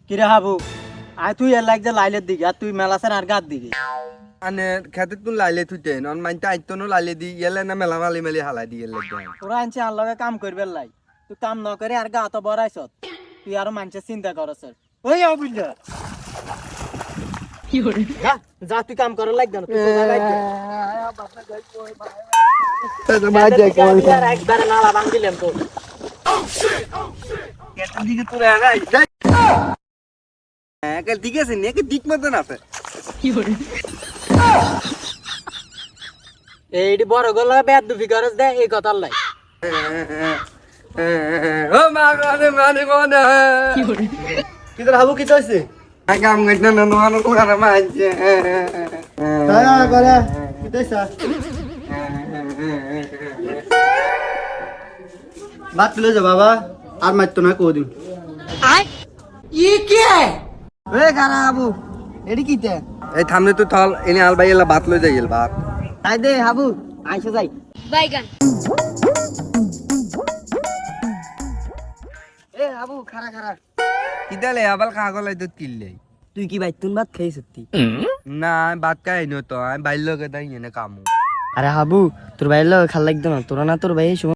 কিরে হাবু আয় তুই এর লাগ যে লাইলের দিকে আর তুই মেলাছেন আর গাত দিকে আনে খেতে তুই লাইলে থুইতে নন মাইতে আইতো নো লাইলে দি ইয়েলে না মেলা মালি মেলি হালাই দি ইয়েলে তোরা আনছে আর লগে কাম করবে লাই তুই কাম ন করে আর গাত বড়াইছ তুই আরো মানুষের চিন্তা করছ ওই অবুল্লা কি হরে যা তুই কাম করার লাগ না তুই একবারে নালা ভাঙ দিলাম তো খেতে দিকে তুই আগাই কাল ঠিক আছে নে দিক মতন আছে এইটি বড় গলা বেদ দুফি করস দে এই কথার লাই ও মা গানে মানে মনে কি করে কি তোর হাবু কি চাইছে কাম গইনা না নো কোনা না মাইছে দয়া করে কি চাইছা বাত তুলে যা বাবা আর মারতো না কো দিন আই ই কি এ গারা হাবু এডি কিতে এই থামনে তো থল এনে আল ভাই এলা ভাত লই যাইল ভাত তাই দে হাবু আইসা যাই বাইগান এ হাবু খারা খারা কিদালে আবাল কাগলাই তো কিললে তুই কি ভাই তুন ভাত খাই সত্যি না ভাত খাই নো তো আমি বাইল লগে দাই এনে কামু আরে হাবু তোর ভাইয়ের লগে খাল লাগতো না তোরা না তোর ভাই